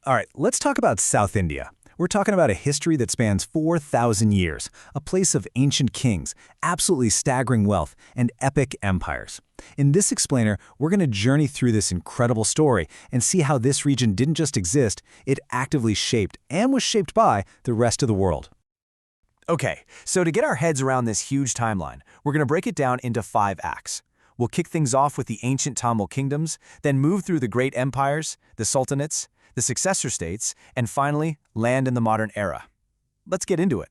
All right, let's talk about South India. We're talking about a history that spans 4,000 years, a place of ancient kings, absolutely staggering wealth, and epic empires. In this explainer, we're going to journey through this incredible story and see how this region didn't just exist, it actively shaped and was shaped by the rest of the world. Okay, so to get our heads around this huge timeline, we're going to break it down into 5 acts. We'll kick things off with the ancient Tamil kingdoms, then move through the great empires, the sultanates, the successor states, and finally, land in the modern era. Let's get into it.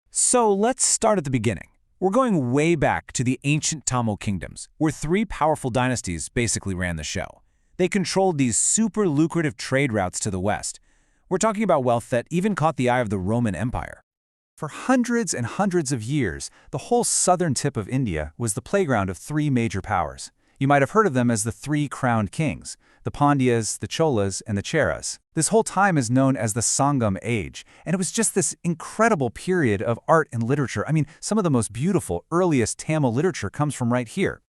So let's start at the beginning. We're going way back to the ancient Tamil kingdoms, where 3 powerful dynasties basically ran the show. They controlled these super lucrative trade routes to the west. We're talking about wealth that even caught the eye of the Roman Empire. For hundreds and hundreds of years, the whole southern tip of India was the playground of 3 major powers. You might have heard of them as the 3 crowned kings, the Pandyas, the Cholas, and the Cheras. This whole time is known as the Sangam Age, and it was just this incredible period of art and literature. I mean, some of the most beautiful, earliest Tamil literature comes from right here.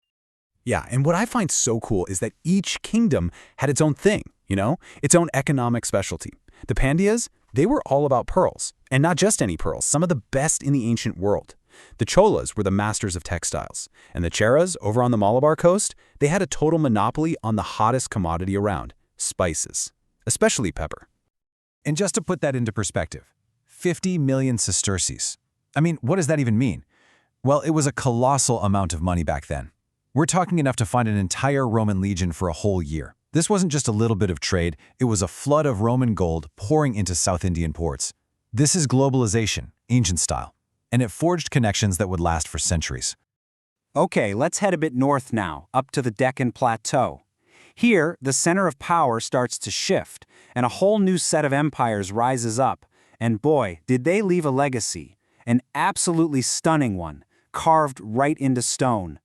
Yeah, and what I find so cool is that each kingdom had its own thing, its own economic specialty. The Pandyas, they were all about pearls, and not just any pearls, some of the best in the ancient world. The Cholas were the masters of textiles, and the Cheras, over on the Malabar coast, they had a total monopoly on the hottest commodity around, spices, especially pepper. And just to put that into perspective, 50 million sesterces. I mean, what does that even mean? Well, it was a colossal amount of money back then. We're talking enough to fund an entire Roman legion for a whole year. This wasn't just a little bit of trade, it was a flood of Roman gold pouring into South Indian ports. This is globalization, ancient style, and it forged connections that would last for centuries. Okay, let's head a bit north now, up to the Deccan Plateau. Here, the center of power starts to shift, and a whole new set of empires rises up. And boy, did they leave a legacy. An absolutely stunning one, carved right into stone.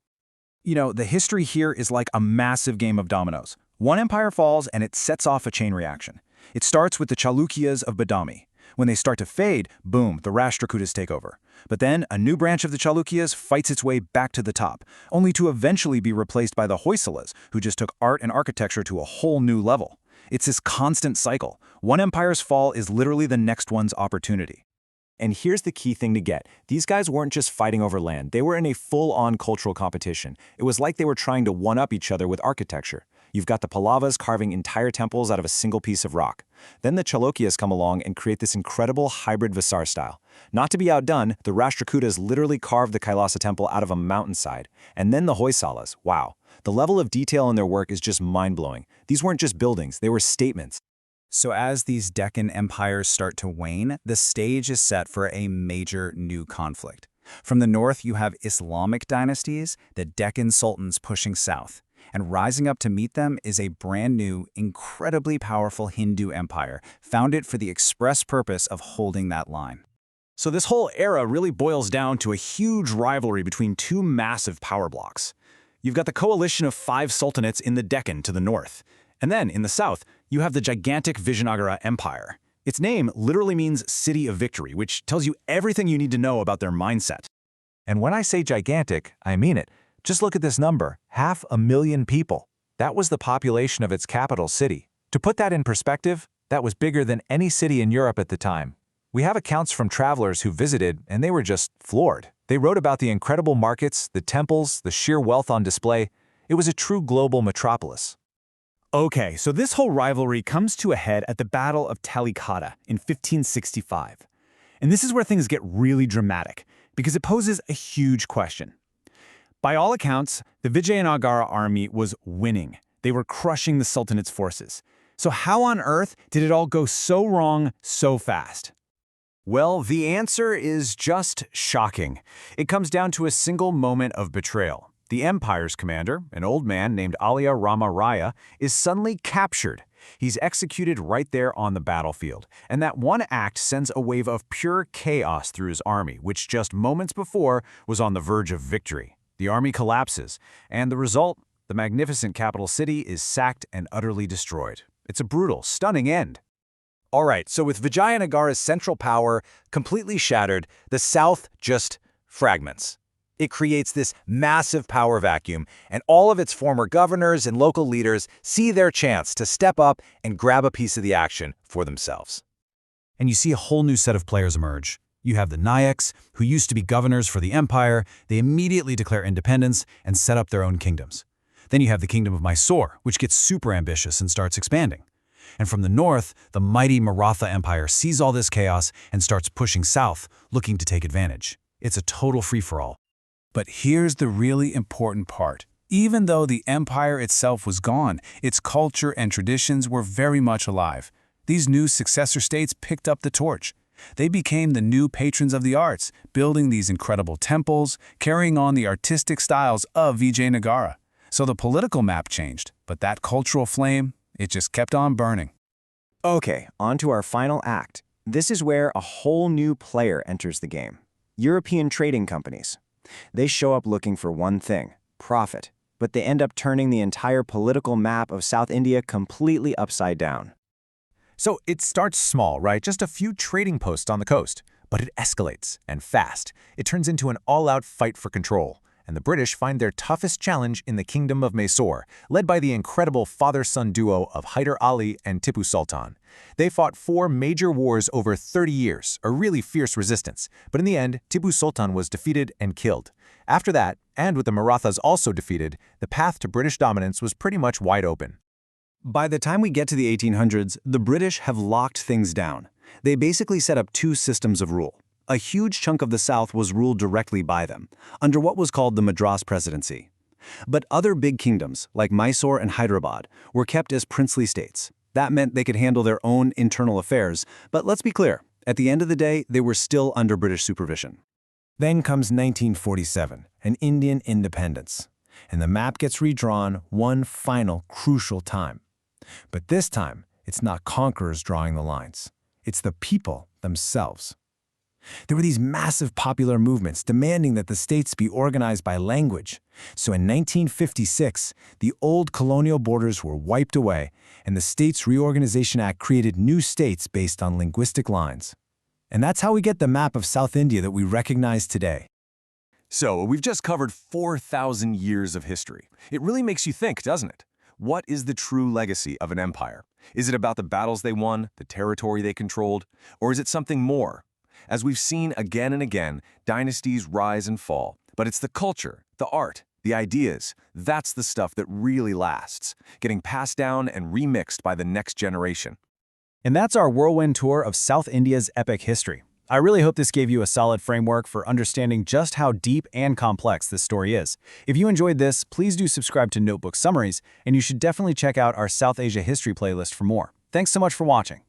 The history here is like a massive game of dominoes. One empire falls and it sets off a chain reaction. It starts with the Chalukyas of Badami. When they start to fade, boom, the Rashtrakutas take over. But then a new branch of the Chalukyas fights its way back to the top, only to eventually be replaced by the Hoysalas, who just took art and architecture to a whole new level. It's this constant cycle. One empire's fall is literally the next one's opportunity. And here's the key thing to get. These guys weren't just fighting over land. They were in a full-on cultural competition. It was like they were trying to one-up each other with architecture. You've got the Pallavas carving entire temples out of a single piece of rock. Then the Chalukyas come along and create this incredible hybrid Vasar style. Not to be outdone, the Rashtrakutas literally carved the Kailasa temple out of a mountainside. And then the Hoysalas, wow. The level of detail in their work is just mind-blowing. These weren't just buildings, they were statements. So as these Deccan empires start to wane, the stage is set for a major new conflict. From the north, you have Islamic dynasties, the Deccan sultans pushing south. And rising up to meet them is a brand new, incredibly powerful Hindu empire, founded for the express purpose of holding that line. So this whole era really boils down to a huge rivalry between 2 massive power blocks. You've got the coalition of 5 sultanates in the Deccan to the north. And then, in the south, you have the gigantic Vijayanagara Empire. Its name literally means City of Victory, which tells you everything you need to know about their mindset. And when I say gigantic, I mean it. Just look at this number, 500,000 people. That was the population of its capital city. To put that in perspective, that was bigger than any city in Europe at the time. We have accounts from travelers who visited, and they were just floored. They wrote about the incredible markets, the temples, the sheer wealth on display. It was a true global metropolis. Okay, so this whole rivalry comes to a head at the Battle of Talikata in 1565. And this is where things get really dramatic, because it poses a huge question. By all accounts, the Vijayanagara army was winning. They were crushing the Sultanate's forces. So how on earth did it all go so wrong so fast? Well, the answer is just shocking. It comes down to a single moment of betrayal. The empire's commander, an old man named Alaya Rama Raya, is suddenly captured. He's executed right there on the battlefield, and that one act sends a wave of pure chaos through his army, which just moments before was on the verge of victory. The army collapses, and the result, the magnificent capital city is sacked and utterly destroyed. It's a brutal, stunning end. All right, so with Vijayanagara's central power completely shattered, the south just fragments. It creates this massive power vacuum, and all of its former governors and local leaders see their chance to step up and grab a piece of the action for themselves. And you see a whole new set of players emerge. You have the Nayaks, who used to be governors for the empire. They immediately declare independence and set up their own kingdoms. Then you have the kingdom of Mysore, which gets super ambitious and starts expanding. And from the north, the mighty Maratha Empire sees all this chaos and starts pushing south, looking to take advantage. It's a total free-for-all. But here's the really important part. Even though the empire itself was gone, its culture and traditions were very much alive. These new successor states picked up the torch. They became the new patrons of the arts, building these incredible temples, carrying on the artistic styles of Vijayanagara. So the political map changed, but that cultural flame, it just kept on burning. Okay, on to our final act. This is where a whole new player enters the game. European trading companies. They show up looking for one thing, profit, but they end up turning the entire political map of South India completely upside down. So it starts small, right? Just a few trading posts on the coast. But it escalates, and fast. It turns into an all-out fight for control. And the British find their toughest challenge in the Kingdom of Mysore, led by the incredible father-son duo of Hyder Ali and Tipu Sultan. They fought 4 major wars over 30 years, a really fierce resistance. But in the end, Tipu Sultan was defeated and killed. After that, and with the Marathas also defeated, the path to British dominance was pretty much wide open. By the time we get to the 1800s, the British have locked things down. They basically set up 2 systems of rule. A huge chunk of the South was ruled directly by them, under what was called the Madras Presidency. But other big kingdoms, like Mysore and Hyderabad, were kept as princely states. That meant they could handle their own internal affairs, but let's be clear, at the end of the day, they were still under British supervision. Then comes 1947, an Indian independence. And the map gets redrawn one final crucial time. But this time, it's not conquerors drawing the lines. It's the people themselves. There were these massive popular movements demanding that the states be organized by language. So in 1956, the old colonial borders were wiped away, and the States Reorganization Act created new states based on linguistic lines. And that's how we get the map of South India that we recognize today. So, we've just covered 4,000 years of history. It really makes you think, doesn't it? What is the true legacy of an empire? Is it about the battles they won, the territory they controlled, or is it something more? As we've seen again and again, dynasties rise and fall, but it's the culture, the art, the ideas, that's the stuff that really lasts, getting passed down and remixed by the next generation. And that's our whirlwind tour of South India's epic history. I really hope this gave you a solid framework for understanding just how deep and complex this story is. If you enjoyed this, please do subscribe to Notebook Summaries, and you should definitely check out our South Asia History playlist for more. Thanks so much for watching.